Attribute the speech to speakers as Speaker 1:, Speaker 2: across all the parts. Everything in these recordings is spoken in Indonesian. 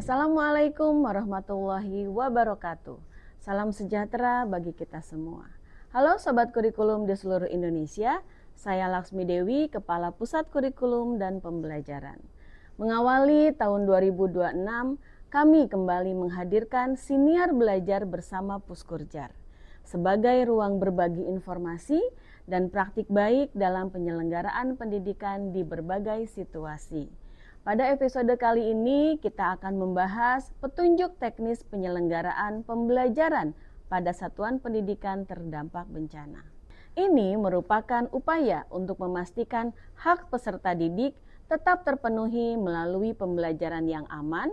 Speaker 1: Assalamualaikum warahmatullahi wabarakatuh. Salam sejahtera bagi kita semua. Halo Sobat Kurikulum di seluruh Indonesia, saya Laksmi Dewi, Kepala Pusat Kurikulum dan Pembelajaran. Mengawali tahun 2026, kami kembali menghadirkan Siniar Belajar bersama Puskurjar sebagai ruang berbagi informasi dan praktik baik dalam penyelenggaraan pendidikan di berbagai situasi. Pada episode kali ini kita akan membahas petunjuk teknis penyelenggaraan pembelajaran pada satuan pendidikan terdampak bencana. Ini merupakan upaya untuk memastikan hak peserta didik tetap terpenuhi melalui pembelajaran yang aman,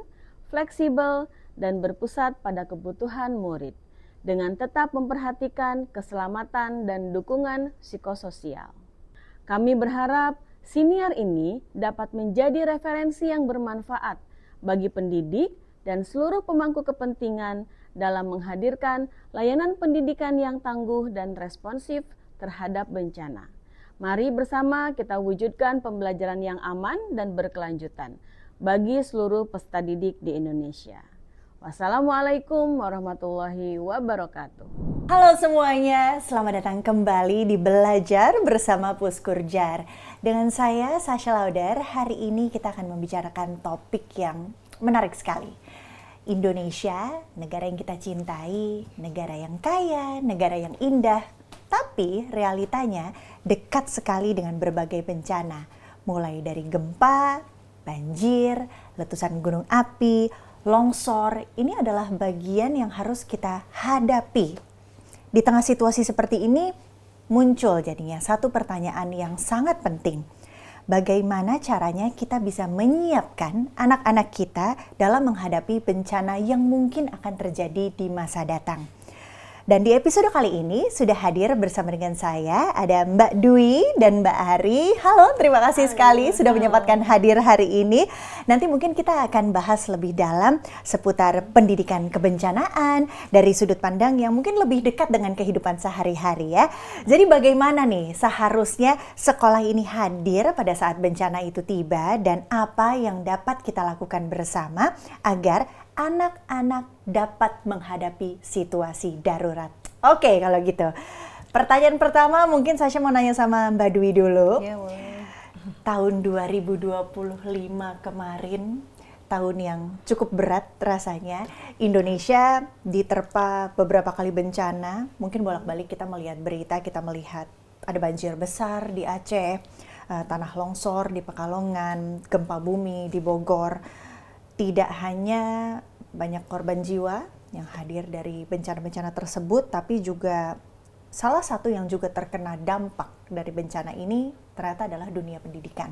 Speaker 1: fleksibel, dan berpusat pada kebutuhan murid, dengan tetap memperhatikan keselamatan dan dukungan psikososial. Kami berharap Siniar ini dapat menjadi referensi yang bermanfaat bagi pendidik dan seluruh pemangku kepentingan dalam menghadirkan layanan pendidikan yang tangguh dan responsif terhadap bencana. Mari bersama kita wujudkan pembelajaran yang aman dan berkelanjutan bagi seluruh peserta didik di Indonesia. Wassalamualaikum warahmatullahi wabarakatuh.
Speaker 2: Halo semuanya, selamat datang kembali di Belajar bersama Puskurjar. Dengan saya, Sasha Lauder, hari ini kita akan membicarakan topik yang menarik sekali. Indonesia, negara yang kita cintai, negara yang kaya, negara yang indah, tapi realitanya dekat sekali dengan berbagai bencana, mulai dari gempa, banjir, letusan gunung api, longsor. Ini adalah bagian yang harus kita hadapi. Di tengah situasi seperti ini, muncul jadinya satu pertanyaan yang sangat penting. Bagaimana caranya kita bisa menyiapkan anak-anak kita dalam menghadapi bencana yang mungkin akan terjadi di masa datang? Dan di episode kali ini sudah hadir bersama dengan saya ada Mbak Dwi dan Mbak Ari. Halo, terima kasih sekali sudah menyempatkan hadir hari ini. Nanti mungkin kita akan bahas lebih dalam seputar pendidikan kebencanaan dari sudut pandang yang mungkin lebih dekat dengan kehidupan sehari-hari ya. Jadi bagaimana nih seharusnya sekolah ini hadir pada saat bencana itu tiba dan apa yang dapat kita lakukan bersama agar anak-anak dapat menghadapi situasi darurat. Oke, kalau gitu. Pertanyaan pertama mungkin Sasha mau nanya sama Mbak Dwi dulu.
Speaker 1: Ya, boleh.
Speaker 2: Tahun 2025 kemarin, tahun yang cukup berat rasanya. Indonesia diterpa beberapa kali bencana. Mungkin bolak-balik kita melihat berita, kita melihat ada banjir besar di Aceh, tanah longsor di Pekalongan, gempa bumi di Bogor. Tidak hanya banyak korban jiwa yang hadir dari bencana-bencana tersebut, tapi juga salah satu yang juga terkena dampak dari bencana ini ternyata adalah dunia pendidikan.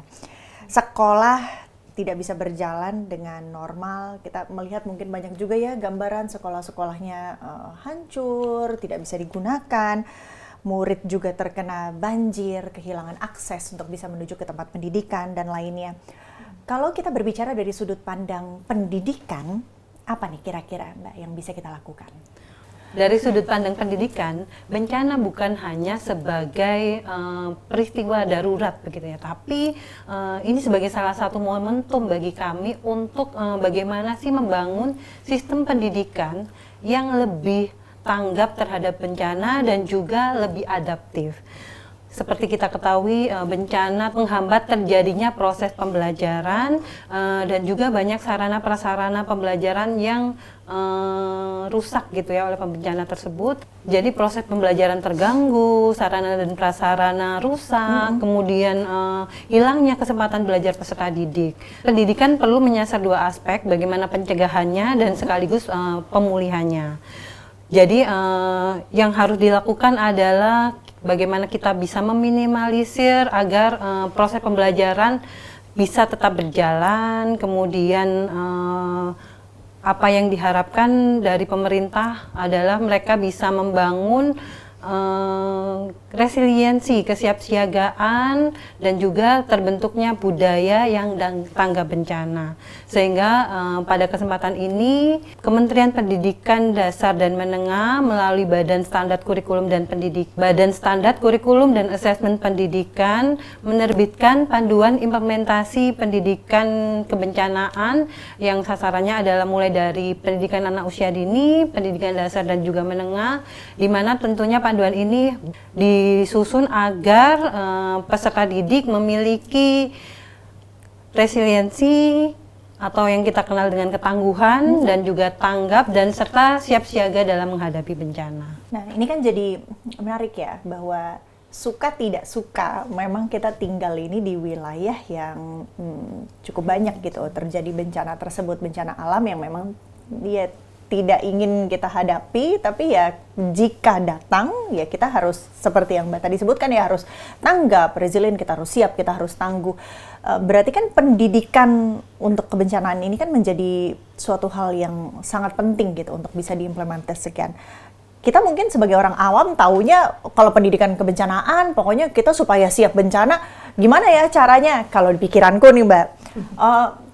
Speaker 2: Sekolah tidak bisa berjalan dengan normal. Kita melihat mungkin banyak juga ya gambaran sekolah-sekolahnya hancur, tidak bisa digunakan. Murid juga terkena banjir, kehilangan akses untuk bisa menuju ke tempat pendidikan dan lainnya. Kalau kita berbicara dari sudut pandang pendidikan, apa nih kira-kira Mbak yang bisa kita lakukan?
Speaker 3: Dari sudut pandang pendidikan, bencana bukan hanya sebagai peristiwa darurat begitu ya, tapi ini sebagai salah satu momentum bagi kami untuk bagaimana sih membangun sistem pendidikan yang lebih tanggap terhadap bencana dan juga lebih adaptif. Seperti kita ketahui, bencana menghambat terjadinya proses pembelajaran dan juga banyak sarana-prasarana pembelajaran yang rusak gitu ya oleh bencana tersebut. Jadi proses pembelajaran terganggu, sarana dan prasarana rusak, kemudian hilangnya kesempatan belajar peserta didik. Pendidikan perlu menyasar dua aspek, bagaimana pencegahannya dan sekaligus pemulihannya. Jadi yang harus dilakukan adalah bagaimana kita bisa meminimalisir agar proses pembelajaran bisa tetap berjalan, kemudian apa yang diharapkan dari pemerintah adalah mereka bisa membangun resiliensi, kesiapsiagaan, dan juga terbentuknya budaya yang tanggap bencana. Sehingga pada kesempatan ini Kementerian Pendidikan Dasar dan Menengah melalui Badan Standar Kurikulum dan Asesmen Pendidikan menerbitkan panduan implementasi pendidikan kebencanaan yang sasarannya adalah mulai dari pendidikan anak usia dini, pendidikan dasar dan juga menengah, di mana tentunya panduan ini disusun agar peserta didik memiliki resiliensi atau yang kita kenal dengan ketangguhan dan juga tanggap dan serta siap siaga dalam menghadapi bencana.
Speaker 2: Nah, ini kan jadi menarik ya, bahwa suka tidak suka memang kita tinggal ini di wilayah yang cukup banyak gitu terjadi bencana tersebut, bencana alam yang memang dia tidak ingin kita hadapi, tapi ya jika datang ya kita harus seperti yang Mbak tadi sebutkan, ya harus tanggap, resilient, kita harus siap, kita harus tangguh. Berarti kan pendidikan untuk kebencanaan ini kan menjadi suatu hal yang sangat penting gitu untuk bisa diimplementasikan. Kita mungkin sebagai orang awam taunya kalau pendidikan kebencanaan pokoknya kita supaya siap bencana, gimana ya caranya? Kalau di pikiranku nih Mbak,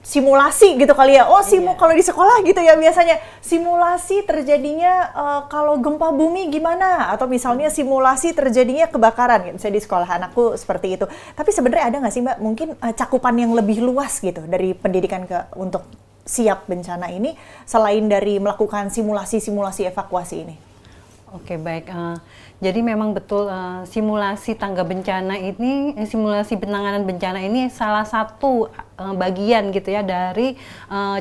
Speaker 2: simulasi gitu kali ya. Kalau di sekolah gitu ya biasanya simulasi terjadinya kalau gempa bumi gimana, atau misalnya simulasi terjadinya kebakaran. Misalnya di sekolah anakku seperti itu. Tapi sebenarnya ada nggak sih Mbak mungkin cakupan yang lebih luas gitu dari pendidikan untuk siap bencana ini selain dari melakukan simulasi evakuasi ini?
Speaker 3: Oke, baik. Jadi memang betul simulasi tanggap bencana ini, simulasi penanganan bencana ini salah satu bagian gitu ya dari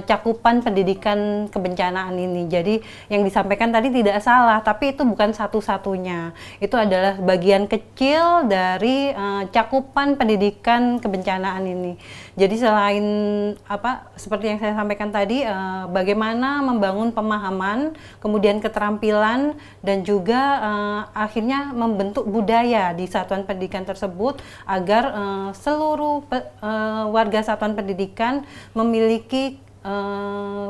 Speaker 3: cakupan pendidikan kebencanaan ini. Jadi yang disampaikan tadi tidak salah, tapi itu bukan satu-satunya. Itu adalah bagian kecil dari cakupan pendidikan kebencanaan ini. Jadi selain seperti yang saya sampaikan tadi, bagaimana membangun pemahaman, kemudian keterampilan, dan juga akhirnya membentuk budaya di satuan pendidikan tersebut agar seluruh warga satuan pendidikan memiliki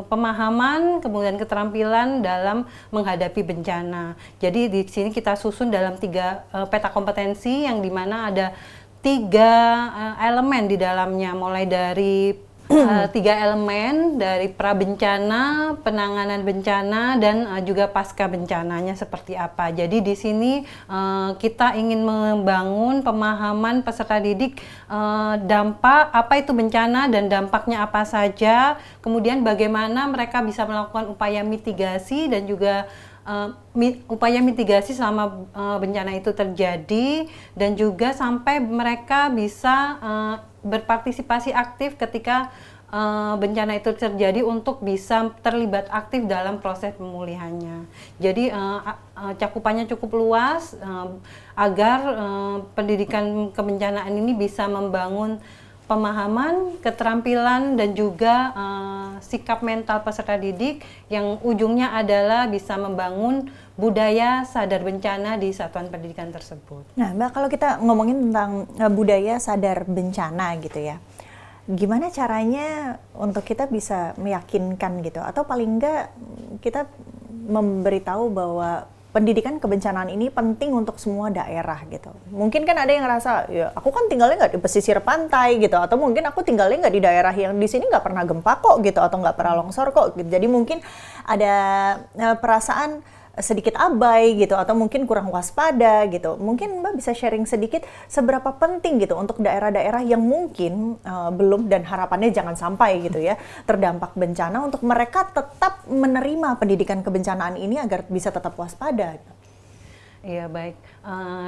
Speaker 3: pemahaman, kemudian keterampilan dalam menghadapi bencana. Jadi di sini kita susun dalam 3 peta kompetensi yang dimana ada 3 elemen di dalamnya, mulai dari 3 elemen dari prabencana, penanganan bencana, dan juga pasca bencananya seperti apa. Jadi di sini kita ingin membangun pemahaman peserta didik dampak apa itu bencana dan dampaknya apa saja, kemudian bagaimana mereka bisa melakukan upaya mitigasi dan juga upaya mitigasi selama bencana itu terjadi, dan juga sampai mereka bisa berpartisipasi aktif ketika bencana itu terjadi untuk bisa terlibat aktif dalam proses pemulihannya. Jadi cakupannya cukup luas agar pendidikan kebencanaan ini bisa membangun pemahaman, keterampilan, dan juga sikap mental peserta didik yang ujungnya adalah bisa membangun budaya sadar bencana di satuan pendidikan tersebut.
Speaker 2: Nah Mbak, kalau kita ngomongin tentang budaya sadar bencana gitu ya, gimana caranya untuk kita bisa meyakinkan gitu, atau paling enggak kita memberitahu bahwa pendidikan kebencanaan ini penting untuk semua daerah gitu. Mungkin kan ada yang ngerasa, ya aku kan tinggalnya nggak di pesisir pantai gitu, atau mungkin aku tinggalnya nggak di daerah yang di sini nggak pernah gempa kok gitu, atau nggak pernah longsor kok gitu. Jadi mungkin ada perasaan sedikit abai gitu, atau mungkin kurang waspada gitu. Mungkin Mbak bisa sharing sedikit seberapa penting gitu untuk daerah-daerah yang mungkin belum, dan harapannya jangan sampai gitu ya terdampak bencana, untuk mereka tetap menerima pendidikan kebencanaan ini agar bisa tetap waspada.
Speaker 3: Iya, baik.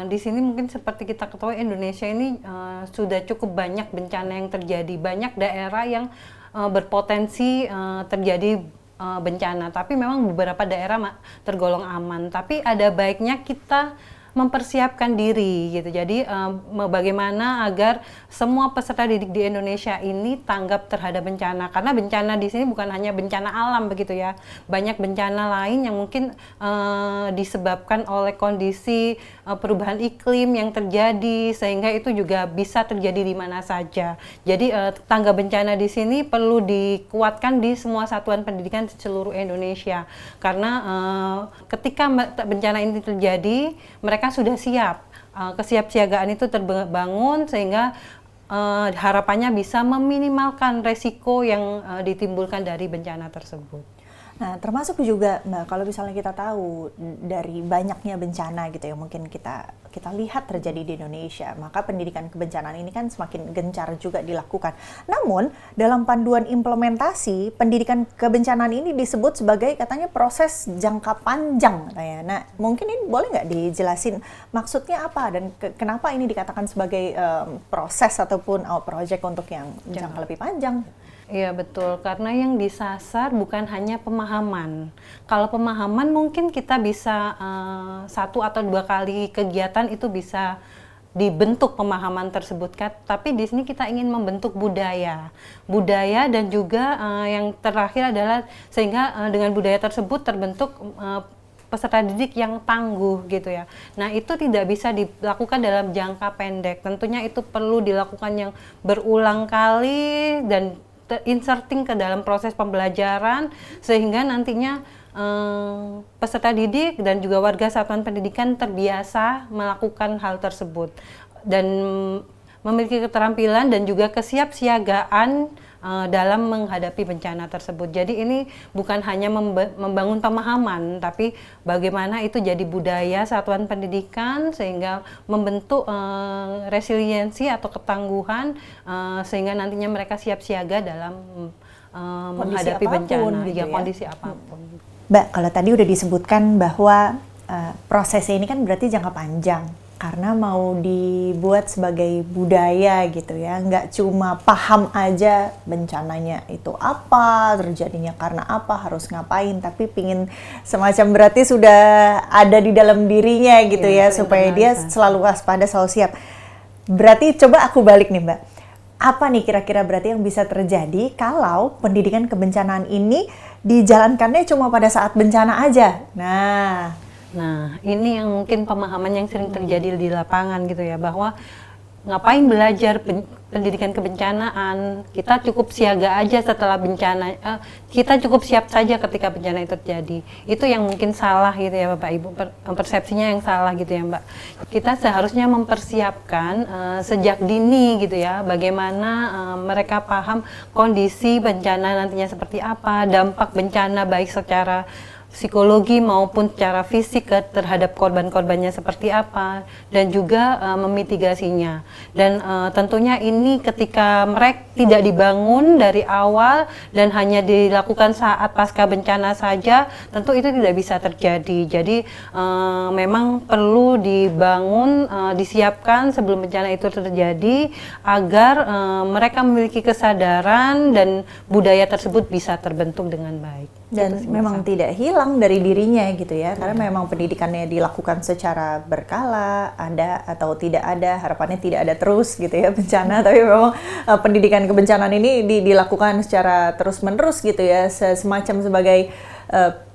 Speaker 3: Di sini mungkin seperti kita ketahui, Indonesia ini sudah cukup banyak bencana yang terjadi. Banyak daerah yang berpotensi terjadi bencana, tapi memang beberapa daerah tergolong aman. Tapi ada baiknya kita mempersiapkan diri gitu. Jadi bagaimana agar semua peserta didik di Indonesia ini tanggap terhadap bencana, karena bencana di sini bukan hanya bencana alam begitu ya, banyak bencana lain yang mungkin disebabkan oleh kondisi perubahan iklim yang terjadi, sehingga itu juga bisa terjadi di mana saja. Jadi tanggap bencana di sini perlu dikuatkan di semua satuan pendidikan di seluruh Indonesia, karena ketika bencana ini terjadi, mereka mereka sudah siap. Kesiapsiagaan itu terbangun sehingga harapannya bisa meminimalkan resiko yang ditimbulkan dari bencana tersebut.
Speaker 2: Nah, termasuk juga Mbak, kalau misalnya kita tahu dari banyaknya bencana gitu ya, mungkin kita lihat terjadi di Indonesia, maka pendidikan kebencanaan ini kan semakin gencar juga dilakukan. Namun, dalam panduan implementasi, pendidikan kebencanaan ini disebut sebagai katanya proses jangka panjang. Nah, mungkin ini boleh nggak dijelasin maksudnya apa dan kenapa ini dikatakan sebagai proses ataupun project untuk yang jangka lebih panjang?
Speaker 3: Iya betul, karena yang disasar bukan hanya pemahaman. Kalau pemahaman mungkin kita bisa 1 atau 2 kali kegiatan itu bisa dibentuk pemahaman tersebut kan. Tapi di sini kita ingin membentuk budaya dan juga yang terakhir adalah sehingga dengan budaya tersebut terbentuk peserta didik yang tangguh gitu ya. Nah itu tidak bisa dilakukan dalam jangka pendek. Tentunya itu perlu dilakukan yang berulang kali dan inserting ke dalam proses pembelajaran sehingga nantinya peserta didik dan juga warga satuan pendidikan terbiasa melakukan hal tersebut dan memiliki keterampilan dan juga kesiapsiagaan dalam menghadapi bencana tersebut. Jadi ini bukan hanya membangun pemahaman, tapi bagaimana itu jadi budaya satuan pendidikan sehingga membentuk resiliensi atau ketangguhan sehingga nantinya mereka siap siaga dalam menghadapi bencana,
Speaker 2: gitu ya,
Speaker 3: kondisi apapun.
Speaker 2: Mbak, kalau tadi udah disebutkan bahwa prosesnya ini kan berarti jangka panjang. Karena mau dibuat sebagai budaya gitu ya, nggak cuma paham aja bencananya itu apa, terjadinya karena apa, harus ngapain, tapi pingin semacam berarti sudah ada di dalam dirinya gitu ya supaya dia selalu waspada, selalu siap. Berarti coba aku balik nih Mbak, apa nih kira-kira berarti yang bisa terjadi kalau pendidikan kebencanaan ini dijalankannya cuma pada saat bencana aja?
Speaker 3: Nah, ini yang mungkin pemahaman yang sering terjadi di lapangan gitu ya, bahwa ngapain belajar pendidikan kebencanaan, kita cukup siaga aja setelah bencana, kita cukup siap saja ketika bencana itu terjadi. Itu yang mungkin salah gitu ya Bapak Ibu, persepsinya yang salah gitu ya Mbak. Kita seharusnya mempersiapkan sejak dini gitu ya, bagaimana mereka paham kondisi bencana nantinya seperti apa, dampak bencana baik secara psikologi maupun secara fisik terhadap korban-korbannya seperti apa dan juga memitigasinya. Dan tentunya ini ketika mereka tidak dibangun dari awal dan hanya dilakukan saat pasca bencana saja, tentu itu tidak bisa terjadi. Jadi memang perlu dibangun, disiapkan sebelum bencana itu terjadi agar mereka memiliki kesadaran dan budaya tersebut bisa terbentuk dengan baik.
Speaker 2: Dan memang tidak hilang dari dirinya gitu ya, karena memang pendidikannya dilakukan secara berkala, ada atau tidak ada, harapannya tidak ada terus gitu ya bencana, tapi memang pendidikan kebencanaan ini dilakukan secara terus-menerus gitu ya, semacam sebagai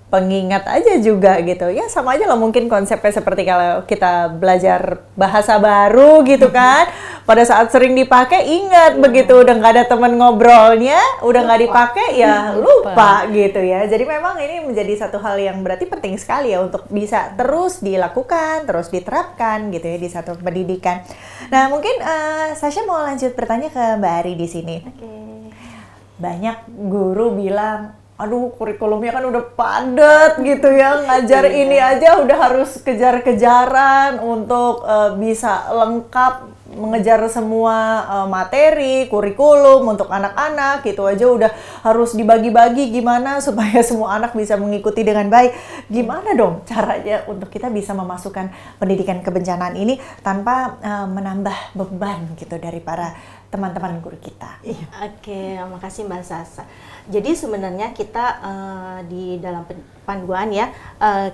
Speaker 2: pengingat aja juga gitu ya, sama aja lah mungkin konsepnya seperti kalau kita belajar bahasa baru gitu kan, pada saat sering dipakai ingat begitu udah nggak ada teman ngobrolnya, udah nggak dipakai ya lupa gitu ya. Jadi memang ini menjadi satu hal yang berarti penting sekali ya untuk bisa terus dilakukan, terus diterapkan gitu ya di satu pendidikan. Nah mungkin Sasha mau lanjut bertanya ke Mbak Ari di sini. Banyak guru bilang, aduh kurikulumnya kan udah padat gitu ya, ngajar ini aja udah harus kejar-kejaran untuk bisa lengkap mengejar semua materi, kurikulum untuk anak-anak gitu aja udah harus dibagi-bagi gimana supaya semua anak bisa mengikuti dengan baik. Gimana dong caranya untuk kita bisa memasukkan pendidikan kebencanaan ini tanpa menambah beban gitu dari para teman-teman guru kita?
Speaker 4: Oke, makasih Mbak Sasa. Jadi sebenarnya kita di dalam panduan ya,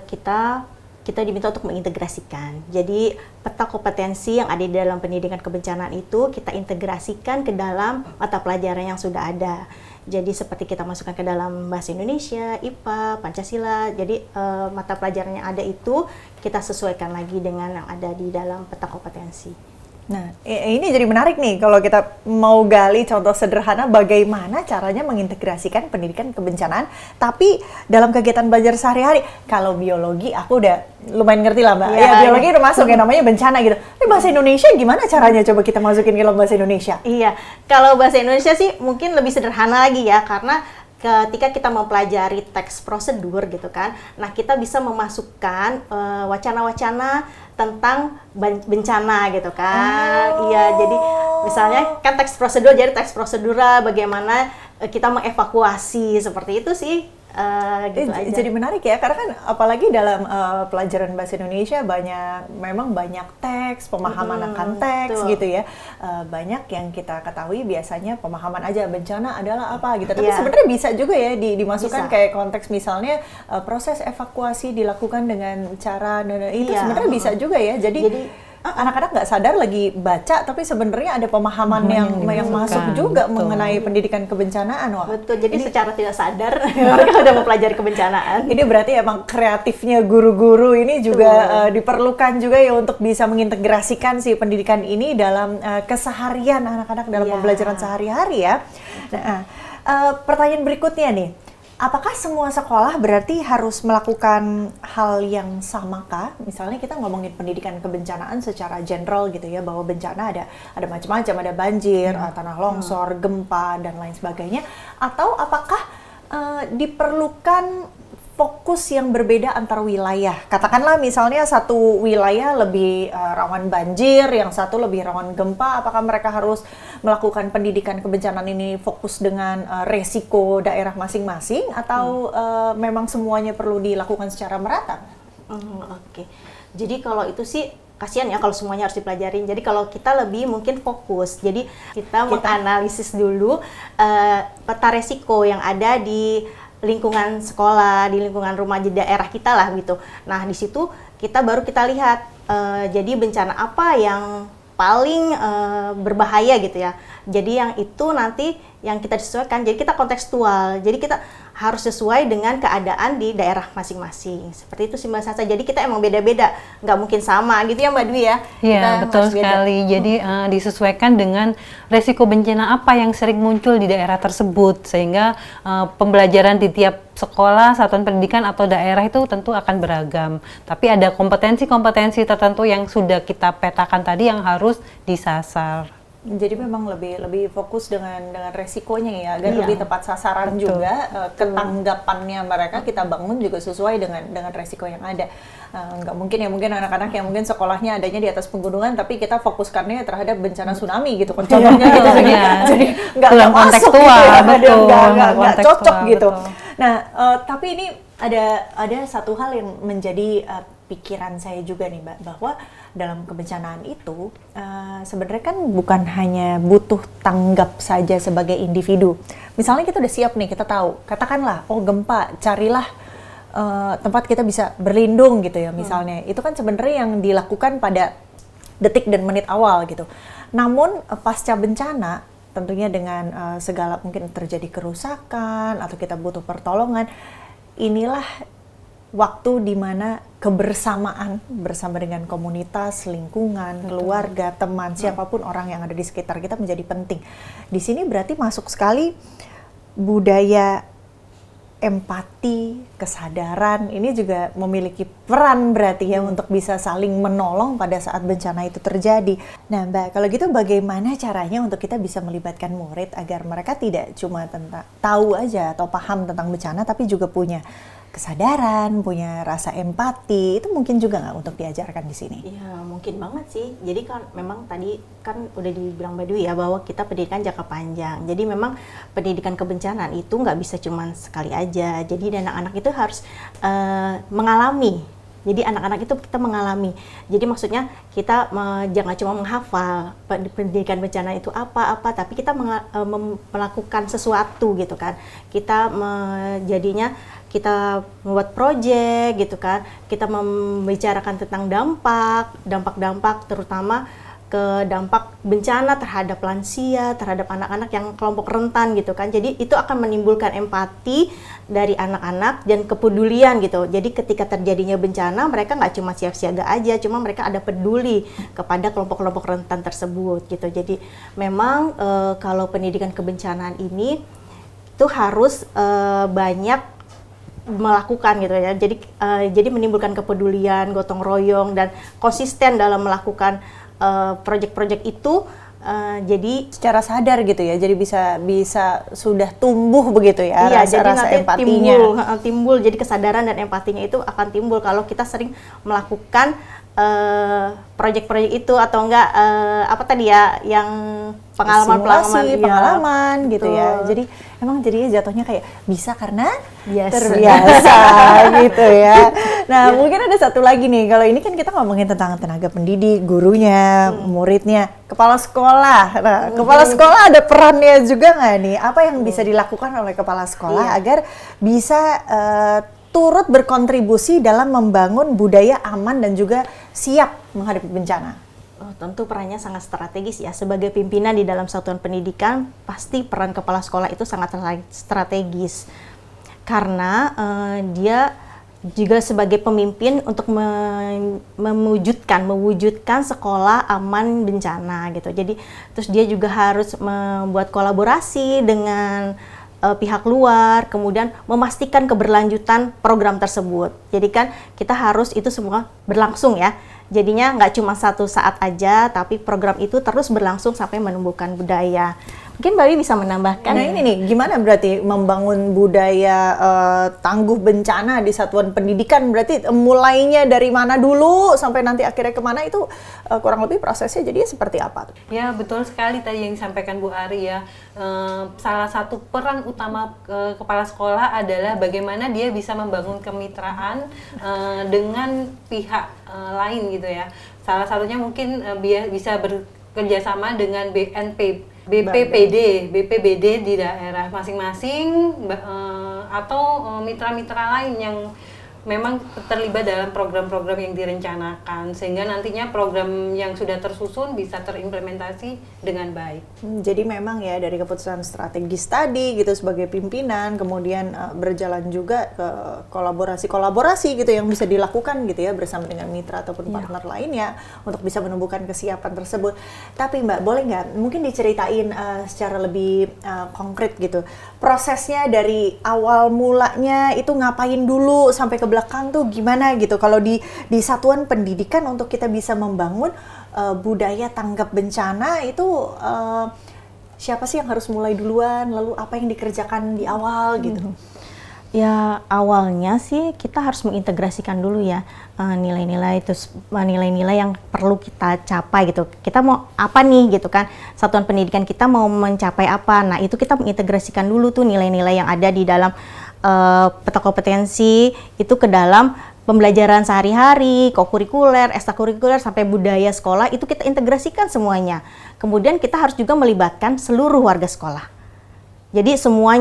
Speaker 4: kita diminta untuk mengintegrasikan. Jadi peta kompetensi yang ada di dalam pendidikan kebencanaan itu kita integrasikan ke dalam mata pelajaran yang sudah ada. Jadi seperti kita masukkan ke dalam bahasa Indonesia, IPA, Pancasila. Jadi mata pelajaran yang ada itu kita sesuaikan lagi dengan yang ada di dalam peta kompetensi.
Speaker 2: Nah, ini jadi menarik nih kalau kita mau gali contoh sederhana bagaimana caranya mengintegrasikan pendidikan kebencanaan, tapi dalam kegiatan belajar sehari-hari. Kalau biologi aku udah lumayan ngerti lah Mbak. Ya, biologi udah masuk ya, namanya bencana gitu. Tapi bahasa Indonesia gimana caranya coba kita masukin ke dalam bahasa Indonesia?
Speaker 4: Iya, kalau bahasa Indonesia sih mungkin lebih sederhana lagi ya, karena ketika kita mempelajari teks prosedur gitu kan, nah kita bisa memasukkan wacana-wacana tentang bencana gitu kan. Iya, jadi misalnya kan teks prosedur, jadi teks prosedural bagaimana kita mengevakuasi, seperti itu sih. Gitu aja.
Speaker 2: Jadi menarik ya, karena kan apalagi dalam pelajaran bahasa Indonesia memang banyak teks, pemahaman akan teks gitu ya. Banyak yang kita ketahui biasanya pemahaman aja bencana adalah apa gitu. Tapi sebenarnya bisa juga ya dimasukkan kayak konteks misalnya proses evakuasi dilakukan dengan cara itu sebenarnya bisa juga ya. Jadi anak-anak nggak sadar lagi baca, tapi sebenarnya ada pemahaman yang masuk juga mengenai pendidikan kebencanaan. Wah,
Speaker 4: betul. Jadi secara tidak sadar mereka udah mempelajari kebencanaan.
Speaker 2: Ini berarti emang kreatifnya guru-guru ini juga diperlukan juga ya untuk bisa mengintegrasikan si pendidikan ini dalam keseharian anak-anak dalam pembelajaran sehari-hari ya. Nah, pertanyaan berikutnya nih. Apakah semua sekolah berarti harus melakukan hal yang sama kah? Misalnya kita ngomongin pendidikan kebencanaan secara general gitu ya, bahwa bencana ada macam-macam, ada banjir, tanah longsor, gempa dan lain sebagainya. Atau apakah diperlukan fokus yang berbeda antar wilayah? Katakanlah misalnya satu wilayah lebih rawan banjir, yang satu lebih rawan gempa. Apakah mereka harus melakukan pendidikan kebencanaan ini fokus dengan resiko daerah masing-masing, atau memang semuanya perlu dilakukan secara merata?
Speaker 4: Oke. Jadi kalau itu sih kasihan ya kalau semuanya harus dipelajarin. Jadi kalau kita lebih mungkin fokus. Jadi kita menganalisis dulu peta resiko yang ada di lingkungan sekolah, di lingkungan rumah di daerah kita lah gitu. Nah, di situ baru kita lihat jadi bencana apa yang paling berbahaya gitu ya. Jadi yang itu nanti yang kita disesuaikan. Jadi kita kontekstual. Jadi kita harus sesuai dengan keadaan di daerah masing-masing. Seperti itu sih Mbak Sasa. Jadi kita emang beda-beda, nggak mungkin sama gitu ya Mbak Dwi ya.
Speaker 3: Iya, betul sekali. Jadi disesuaikan dengan resiko bencana apa yang sering muncul di daerah tersebut, sehingga pembelajaran di tiap sekolah, satuan pendidikan atau daerah itu tentu akan beragam. Tapi ada kompetensi-kompetensi tertentu yang sudah kita petakan tadi yang harus disasar.
Speaker 2: Jadi memang lebih fokus dengan resikonya ya, agar lebih tepat sasaran juga, ketanggapannya mereka kita bangun juga sesuai dengan resiko yang ada. Nggak mungkin ya, mungkin anak-anak yang mungkin sekolahnya adanya di atas pegunungan, tapi kita fokuskannya terhadap bencana tsunami gitu kan, contohnya gitu. Jadi nggak masuk gitu ya, nggak cocok gitu. Nah, tapi ini ada satu hal yang menjadi pikiran saya juga nih Mbak, bahwa dalam kebencanaan itu sebenarnya kan bukan hanya butuh tanggap saja sebagai individu. Misalnya kita udah siap nih, kita tahu, katakanlah gempa, carilah tempat kita bisa berlindung gitu ya misalnya. Itu kan sebenarnya yang dilakukan pada detik dan menit awal gitu. Namun pasca bencana tentunya dengan segala mungkin terjadi kerusakan atau kita butuh pertolongan, inilah waktu di mana kebersamaan bersama dengan komunitas, lingkungan, keluarga, teman, siapapun orang yang ada di sekitar kita menjadi penting. Di sini berarti masuk sekali budaya empati, kesadaran, ini juga memiliki peran berarti ya untuk bisa saling menolong pada saat bencana itu terjadi. Nah Mbak, kalau gitu bagaimana caranya untuk kita bisa melibatkan murid agar mereka tidak cuma tahu aja atau paham tentang bencana, tapi juga punya kesadaran, punya rasa empati, itu mungkin juga nggak untuk diajarkan di sini?
Speaker 4: Iya, mungkin banget sih. Jadi kan memang tadi kan udah dibilang Mbak Dwi ya, bahwa kita pendidikan jangka panjang. Jadi memang pendidikan kebencanaan itu nggak bisa cuma sekali aja. Jadi anak-anak itu harus mengalami. Jadi anak-anak itu kita mengalami. Jadi maksudnya kita jangan cuma menghafal pendidikan bencana itu apa-apa, tapi kita melakukan sesuatu gitu kan. Kita jadinya kita membuat proyek gitu kan, kita membicarakan tentang dampak terutama ke dampak bencana terhadap lansia, terhadap anak-anak yang kelompok rentan gitu kan. Jadi itu akan menimbulkan empati dari anak-anak dan kepedulian gitu. Jadi ketika terjadinya bencana, mereka nggak cuma siap siaga aja, cuma mereka ada peduli kepada kelompok-kelompok rentan tersebut gitu. Jadi memang kalau pendidikan kebencanaan ini itu harus banyak melakukan gitu ya. Jadi menimbulkan kepedulian, gotong royong dan konsisten dalam melakukan proyek-proyek itu. Jadi
Speaker 2: secara sadar gitu ya, jadi bisa sudah tumbuh begitu ya,
Speaker 4: iya, jadi
Speaker 2: rasa
Speaker 4: nanti
Speaker 2: empatinya
Speaker 4: timbul jadi kesadaran dan empatinya itu akan timbul kalau kita sering melakukan proyek-proyek itu, atau enggak apa tadi ya, yang pengalaman
Speaker 2: gitu ya. Jadi emang jadinya jatuhnya kayak bisa karena
Speaker 4: Yes.
Speaker 2: terbiasa gitu ya. Nah, mungkin ada satu lagi nih. Kalau ini kan kita ngomongin tentang tenaga pendidik, gurunya, muridnya, kepala sekolah. Nah, kepala sekolah ada perannya juga nggak nih? Apa yang bisa dilakukan oleh kepala sekolah agar bisa turut berkontribusi dalam membangun budaya aman dan juga siap menghadapi bencana?
Speaker 4: Tentu perannya sangat strategis ya. Sebagai pimpinan di dalam satuan pendidikan, pasti peran kepala sekolah itu sangat strategis. Karena dia juga sebagai pemimpin untuk mewujudkan sekolah aman bencana gitu. Jadi terus dia juga harus membuat kolaborasi dengan pihak luar, kemudian memastikan keberlanjutan program tersebut. Jadi kan kita harus itu semua berlangsung ya. Jadinya nggak cuma satu saat aja, tapi program itu terus berlangsung sampai menumbuhkan budaya. Mungkin Mbak Wi bisa menambahkan.
Speaker 2: Nah ini nih, gimana berarti membangun budaya tangguh bencana di satuan pendidikan? Berarti mulainya dari mana dulu sampai nanti akhirnya kemana, itu kurang lebih prosesnya jadinya seperti apa?
Speaker 3: Ya betul sekali tadi yang disampaikan Bu Ari ya. Salah satu peran utama kepala sekolah adalah bagaimana dia bisa membangun kemitraan dengan pihak lain gitu ya. Salah satunya mungkin bisa bekerjasama dengan BPBD di daerah masing-masing atau mitra-mitra lain yang memang terlibat dalam program-program yang direncanakan, sehingga nantinya program yang sudah tersusun bisa terimplementasi dengan baik.
Speaker 2: Jadi memang ya dari keputusan strategis tadi gitu sebagai pimpinan, kemudian berjalan juga ke kolaborasi gitu yang bisa dilakukan gitu ya bersama dengan mitra ataupun partner lainnya untuk bisa menumbuhkan kesiapan tersebut. Tapi Mbak, boleh nggak mungkin diceritain secara lebih konkret gitu prosesnya dari awal mulanya itu ngapain dulu sampai ke belakang tuh gimana gitu kalau di satuan pendidikan untuk kita bisa membangun budaya tanggap bencana itu siapa sih yang harus mulai duluan, lalu apa yang dikerjakan di awal gitu?
Speaker 4: Ya awalnya sih kita harus mengintegrasikan dulu ya nilai-nilai yang perlu kita capai gitu. Kita mau apa nih gitu kan, satuan pendidikan kita mau mencapai apa. Nah itu kita mengintegrasikan dulu tuh nilai-nilai yang ada di dalam peta kompetensi itu ke dalam pembelajaran sehari-hari, kokurikuler, ekstrakurikuler, sampai budaya sekolah, itu kita integrasikan semuanya. Kemudian kita harus juga melibatkan seluruh warga sekolah. Jadi semua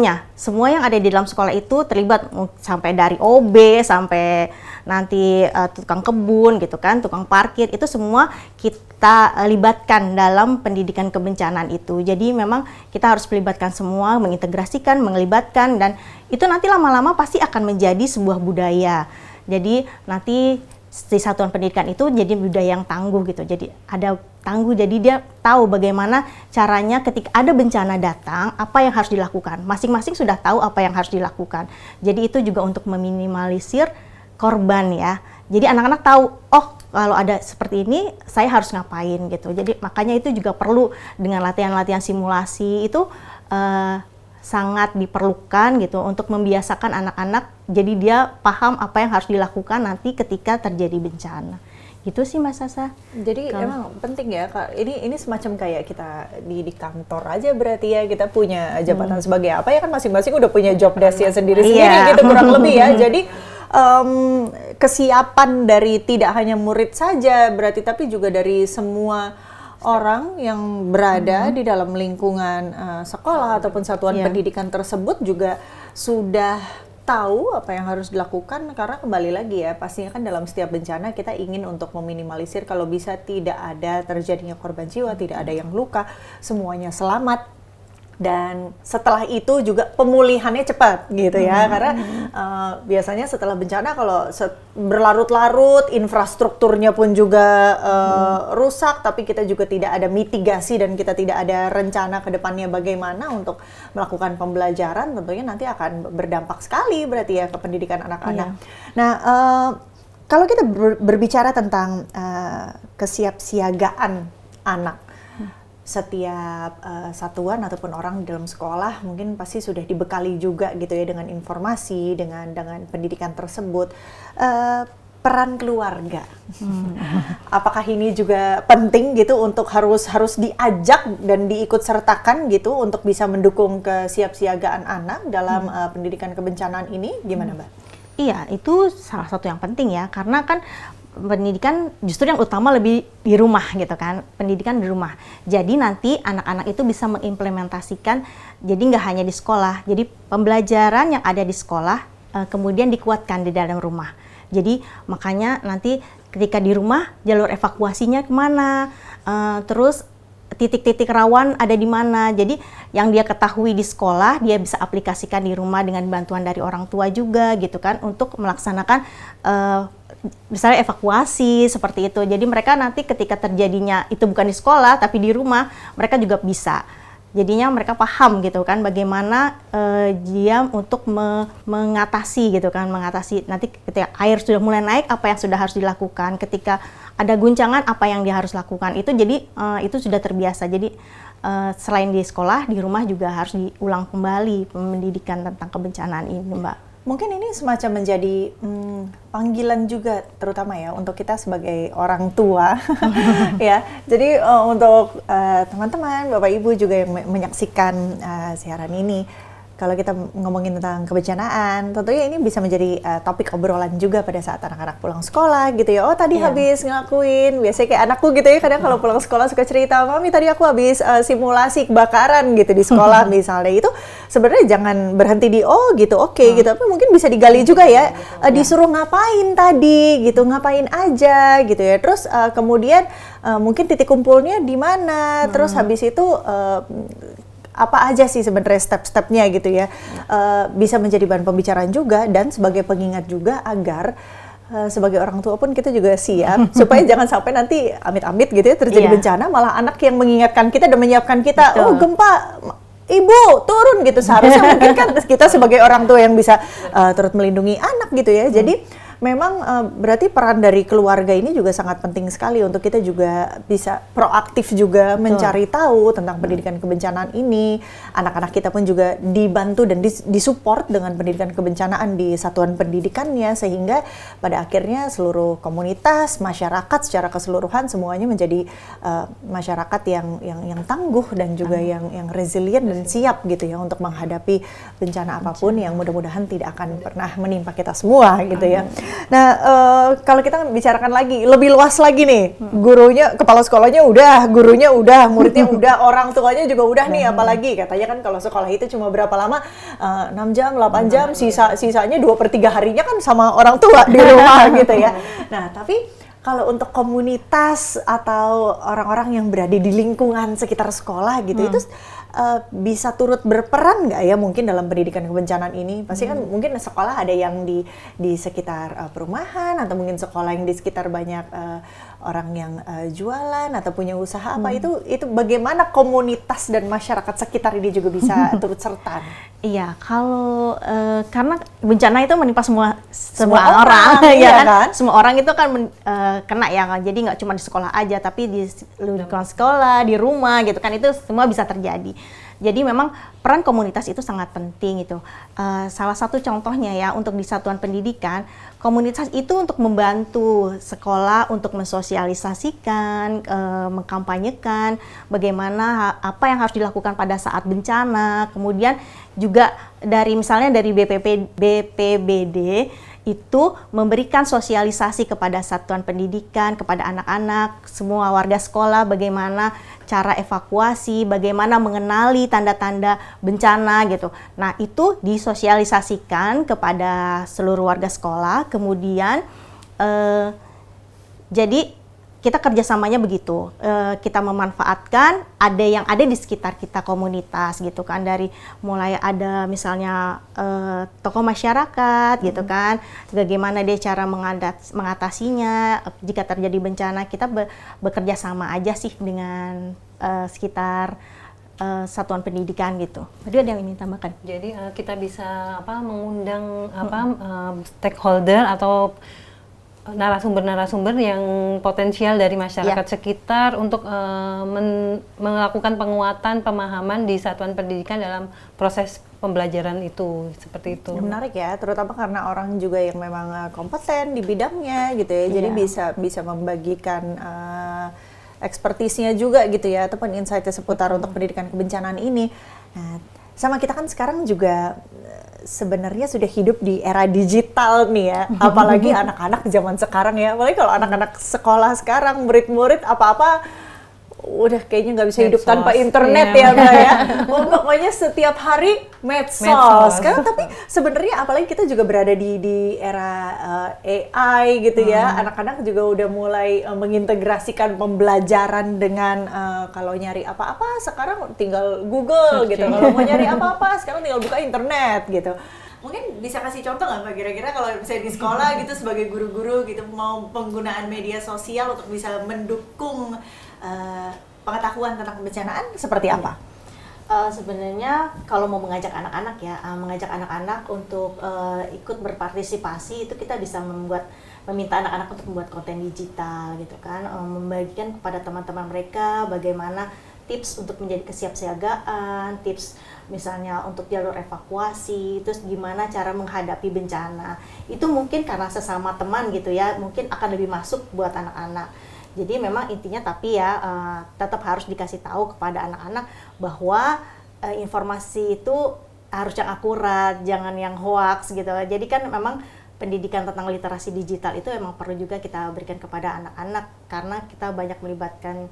Speaker 4: yang ada di dalam sekolah itu terlibat, sampai dari OB sampai nanti tukang kebun gitu kan, tukang parkir, itu semua kita libatkan dalam pendidikan kebencanaan itu. Jadi memang kita harus melibatkan semua, mengintegrasikan, melibatkan, dan itu nanti lama-lama pasti akan menjadi sebuah budaya. Jadi nanti di satuan pendidikan itu jadi budaya yang tangguh gitu. Jadi ada tangguh, jadi dia tahu bagaimana caranya ketika ada bencana datang, apa yang harus dilakukan. Masing-masing sudah tahu apa yang harus dilakukan. Jadi itu juga untuk meminimalisir korban ya. Jadi anak-anak tahu, oh kalau ada seperti ini saya harus ngapain gitu. Jadi makanya itu juga perlu dengan latihan-latihan simulasi itu sangat diperlukan gitu untuk membiasakan anak-anak, jadi dia paham apa yang harus dilakukan nanti ketika terjadi bencana. Gitu sih Mbak Sasa.
Speaker 2: Jadi emang penting ya Kak. Ini semacam kayak kita di kantor aja berarti ya, kita punya jabatan sebagai apa ya kan, masing-masing udah punya job desk-nya sendiri-sendiri gitu kurang lebih ya. Jadi kesiapan dari tidak hanya murid saja berarti, tapi juga dari semua orang yang berada di dalam lingkungan sekolah ataupun satuan pendidikan tersebut juga sudah tahu apa yang harus dilakukan, karena kembali lagi ya, pastinya kan dalam setiap bencana kita ingin untuk meminimalisir kalau bisa tidak ada terjadinya korban jiwa, tidak ada yang luka, semuanya selamat. Dan setelah itu juga pemulihannya cepat gitu ya, karena biasanya setelah bencana kalau berlarut-larut, infrastrukturnya pun juga rusak, tapi kita juga tidak ada mitigasi dan kita tidak ada rencana ke depannya bagaimana untuk melakukan pembelajaran, tentunya nanti akan berdampak sekali berarti ya ke pendidikan anak-anak. Nah, kalau kita berbicara tentang kesiapsiagaan anak, setiap satuan ataupun orang di dalam sekolah mungkin pasti sudah dibekali juga gitu ya dengan informasi, dengan pendidikan tersebut. Peran keluarga, apakah ini juga penting gitu untuk harus diajak dan diikut sertakan gitu untuk bisa mendukung kesiapsiagaan anak dalam pendidikan kebencanaan ini, gimana Mbak?
Speaker 4: Iya, itu salah satu yang penting ya, karena kan pendidikan justru yang utama lebih di rumah gitu kan, pendidikan di rumah. Jadi nanti anak-anak itu bisa mengimplementasikan, jadi nggak hanya di sekolah, jadi pembelajaran yang ada di sekolah kemudian dikuatkan di dalam rumah. Jadi makanya nanti ketika di rumah jalur evakuasinya kemana, terus titik-titik rawan ada di mana. Jadi yang dia ketahui di sekolah dia bisa aplikasikan di rumah dengan bantuan dari orang tua juga gitu kan, untuk melaksanakan misalnya evakuasi seperti itu. Jadi mereka nanti ketika terjadinya itu bukan di sekolah tapi di rumah, mereka juga bisa. Jadinya mereka paham gitu kan bagaimana dia untuk mengatasi gitu kan, mengatasi nanti ketika air sudah mulai naik apa yang sudah harus dilakukan, ketika ada guncangan apa yang dia harus lakukan. Itu jadi itu sudah terbiasa. Jadi selain di sekolah, di rumah juga harus diulang kembali pendidikan tentang kebencanaan ini, Mbak.
Speaker 2: Mungkin ini semacam menjadi panggilan juga terutama ya untuk kita sebagai orang tua ya. Jadi untuk teman-teman, Bapak Ibu juga yang menyaksikan siaran ini, kalau kita ngomongin tentang kebencanaan, tentunya ini bisa menjadi topik obrolan juga pada saat anak-anak pulang sekolah gitu ya. Oh tadi habis ngelakuin, biasanya kayak anakku gitu ya, kadang kalau pulang sekolah suka cerita, Mami tadi aku habis simulasi kebakaran gitu di sekolah misalnya. Itu sebenarnya jangan berhenti di gitu, oke gitu, tapi mungkin bisa digali juga ya, disuruh ngapain tadi gitu, ngapain aja gitu ya. Terus kemudian mungkin titik kumpulnya di mana, terus habis itu apa aja sih sebenarnya step-stepnya gitu ya, bisa menjadi bahan pembicaraan juga dan sebagai pengingat juga agar sebagai orang tua pun kita juga siap supaya jangan sampai nanti amit-amit gitu ya terjadi bencana, malah anak yang mengingatkan kita dan menyiapkan kita. Betul. Oh gempa, Ibu turun gitu, seharusnya mungkin kan kita sebagai orang tua yang bisa turut melindungi anak gitu ya. Jadi memang berarti peran dari keluarga ini juga sangat penting sekali untuk kita juga bisa proaktif juga mencari tahu tentang pendidikan kebencanaan ini. Anak-anak kita pun juga dibantu dan disupport dengan pendidikan kebencanaan di satuan pendidikannya, sehingga pada akhirnya seluruh komunitas, masyarakat secara keseluruhan semuanya menjadi masyarakat yang tangguh dan juga yang resilient dan siap gitu ya untuk menghadapi bencana apapun yang mudah-mudahan tidak akan pernah menimpa kita semua gitu ya. Nah, kalau kita bicarakan lagi, lebih luas lagi nih, gurunya, kepala sekolahnya udah, gurunya udah, muridnya udah, orang tuanya juga udah nih, apalagi katanya kan kalau sekolah itu cuma berapa lama, 6 jam, 8 jam, sisanya 2/3 harinya kan sama orang tua di rumah gitu ya. Nah, tapi kalau untuk komunitas atau orang-orang yang berada di lingkungan sekitar sekolah gitu, itu bisa turut berperan nggak ya mungkin dalam pendidikan kebencanaan ini? Pasti kan mungkin sekolah ada yang di sekitar perumahan, atau mungkin sekolah yang di sekitar banyak orang yang jualan atau punya usaha apa, itu bagaimana komunitas dan masyarakat sekitar ini juga bisa turut serta?
Speaker 4: Iya, kalau karena bencana itu menimpa semua orang ya kan? Semua orang itu kan kena ya kan. Jadi nggak cuma di sekolah aja, tapi di lingkungan sekolah, di rumah gitu kan, itu semua bisa terjadi. Jadi memang peran komunitas itu sangat penting itu. Salah satu contohnya ya, untuk di satuan pendidikan, komunitas itu untuk membantu sekolah untuk mensosialisasikan, mengkampanyekan bagaimana apa yang harus dilakukan pada saat bencana. Kemudian juga dari misalnya dari BPBD itu memberikan sosialisasi kepada satuan pendidikan, kepada anak-anak, semua warga sekolah, bagaimana cara evakuasi, bagaimana mengenali tanda-tanda bencana gitu. Nah, itu disosialisasikan kepada seluruh warga sekolah. Kemudian jadi kita kerjasamanya begitu, kita memanfaatkan yang ada di sekitar kita, komunitas gitu kan, dari mulai ada misalnya tokoh masyarakat gitu kan, bagaimana dia cara mengatasinya jika terjadi bencana. Kita bekerja sama aja sih dengan sekitar satuan pendidikan gitu. Tadi ada yang ingin tambahkan?
Speaker 3: Jadi kita bisa mengundang stakeholder atau narasumber-narasumber yang potensial dari masyarakat sekitar untuk melakukan penguatan pemahaman di satuan pendidikan dalam proses pembelajaran itu, seperti itu.
Speaker 2: Menarik ya, terutama karena orang juga yang memang kompeten di bidangnya gitu ya, jadi bisa membagikan ekspertisnya juga gitu ya, ataupun insight seputar untuk pendidikan kebencanaan ini. Nah, sama kita kan sekarang juga sebenarnya sudah hidup di era digital nih ya, apalagi anak-anak zaman sekarang ya, apalagi kalau anak-anak sekolah sekarang, murid-murid apa-apa udah kayaknya nggak bisa hidup tanpa internet ya Mbak ya. Pokoknya setiap hari medsos. Kan tapi sebenarnya apalagi kita juga berada di era AI gitu ya. Anak-anak juga udah mulai mengintegrasikan pembelajaran dengan kalau nyari apa-apa sekarang tinggal Google gitu. Kalau mau nyari apa-apa sekarang tinggal buka internet gitu. Mungkin bisa kasih contoh nggak Mbak kira-kira kalau misalnya di sekolah gitu sebagai guru-guru gitu mau penggunaan media sosial untuk bisa mendukung pengetahuan tentang kebencanaan seperti apa?
Speaker 4: Sebenarnya kalau mau mengajak anak-anak ya, mengajak anak-anak untuk ikut berpartisipasi, itu kita bisa meminta anak-anak untuk membuat konten digital gitu kan, membagikan kepada teman-teman mereka bagaimana tips untuk menjadi kesiapsiagaan, tips misalnya untuk jalur evakuasi, terus gimana cara menghadapi bencana. Itu mungkin karena sesama teman gitu ya, mungkin akan lebih masuk buat anak-anak. Jadi memang intinya tapi ya tetap harus dikasih tahu kepada anak-anak bahwa informasi itu harus yang akurat, jangan yang hoax gitu. Jadi kan memang pendidikan tentang literasi digital itu memang perlu juga kita berikan kepada anak-anak karena kita banyak melibatkan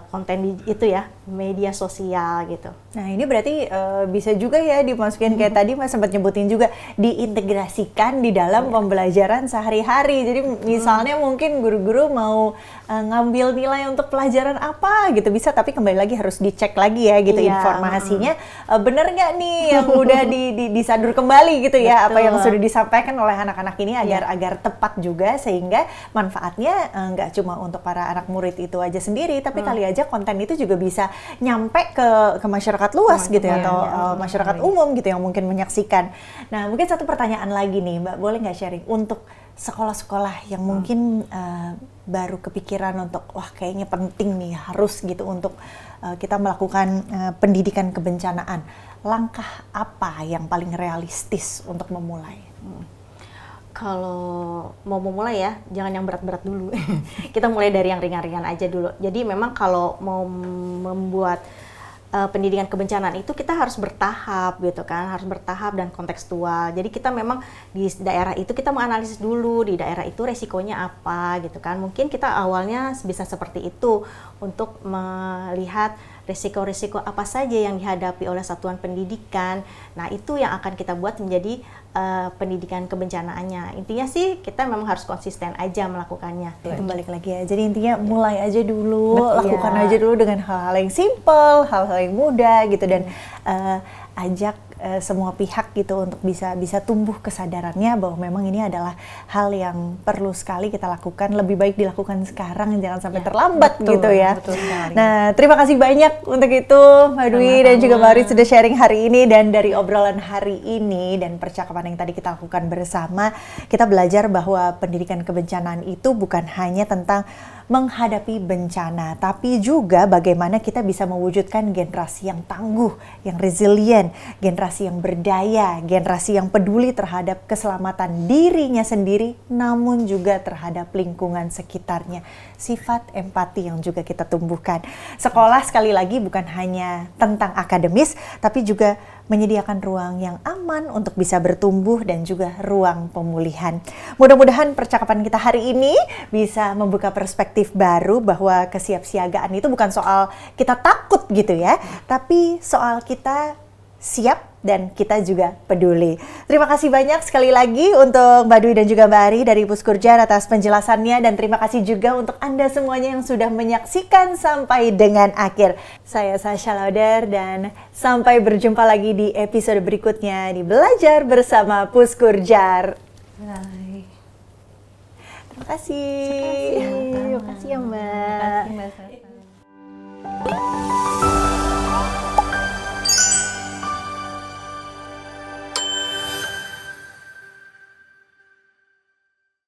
Speaker 4: konten itu ya, media sosial gitu.
Speaker 2: Nah ini berarti bisa juga ya dimasukin kayak tadi Mas sempat nyebutin juga, diintegrasikan di dalam pembelajaran sehari-hari. Jadi misalnya mungkin guru-guru mau ngambil nilai untuk pelajaran apa gitu bisa, tapi kembali lagi harus dicek lagi ya gitu informasinya bener nggak nih yang udah disadur kembali gitu ya. Betul. Apa yang sudah disampaikan oleh anak-anak ini agar tepat juga, sehingga manfaatnya nggak cuma untuk para anak murid itu aja sendiri, tapi kali aja konten itu juga bisa nyampe ke masyarakat luas gitu ya, atau masyarakat umum gitu yang mungkin menyaksikan. Nah mungkin satu pertanyaan lagi nih Mbak, boleh nggak sharing untuk sekolah-sekolah yang mungkin baru kepikiran untuk wah kayaknya penting nih harus gitu untuk kita melakukan pendidikan kebencanaan, langkah apa yang paling realistis untuk memulai?
Speaker 4: Kalau mau memulai ya, jangan yang berat-berat dulu. Kita mulai dari yang ringan-ringan aja dulu. Jadi memang kalau mau membuat pendidikan kebencanaan itu kita harus bertahap gitu kan, harus bertahap dan kontekstual. Jadi kita memang di daerah itu kita menganalisis dulu, di daerah itu resikonya apa gitu kan. Mungkin kita awalnya bisa seperti itu untuk melihat resiko-resiko apa saja yang dihadapi oleh satuan pendidikan. Nah itu yang akan kita buat menjadi pendidikan kebencanaannya. Intinya sih kita memang harus konsisten aja melakukannya.
Speaker 2: Kembali lagi ya, jadi intinya mulai aja dulu, lakukan aja dulu dengan hal-hal yang simple, hal-hal yang mudah gitu, dan ajak semua pihak gitu untuk bisa tumbuh kesadarannya bahwa memang ini adalah hal yang perlu sekali kita lakukan, lebih baik dilakukan sekarang, jangan sampai terlambat gitu ya. Nah, terima kasih banyak untuk itu Mbak Dwi dan juga Mbak Auri sudah sharing hari ini, dan dari obrolan hari ini dan percakapan yang tadi kita lakukan bersama, kita belajar bahwa pendidikan kebencanaan itu bukan hanya tentang menghadapi bencana, tapi juga bagaimana kita bisa mewujudkan generasi yang tangguh, yang resilient, generasi yang berdaya, generasi yang peduli terhadap keselamatan dirinya sendiri, namun juga terhadap lingkungan sekitarnya. Sifat empati yang juga kita tumbuhkan. Sekolah sekali lagi bukan hanya tentang akademis, tapi juga menyediakan ruang yang aman untuk bisa bertumbuh dan juga ruang pemulihan. Mudah-mudahan percakapan kita hari ini bisa membuka perspektif baru bahwa kesiapsiagaan itu bukan soal kita takut gitu ya, tapi soal kita siap dan kita juga peduli. Terima kasih banyak sekali lagi untuk Mbak Dwi dan juga Mbak Ari dari Puskurjar atas penjelasannya, dan terima kasih juga untuk Anda semuanya yang sudah menyaksikan sampai dengan akhir. Saya Sasha Lauder dan sampai berjumpa lagi di episode berikutnya di Belajar Bersama Puskurjar.
Speaker 3: Bye.
Speaker 2: Terima kasih. Terima kasih ya Mbak.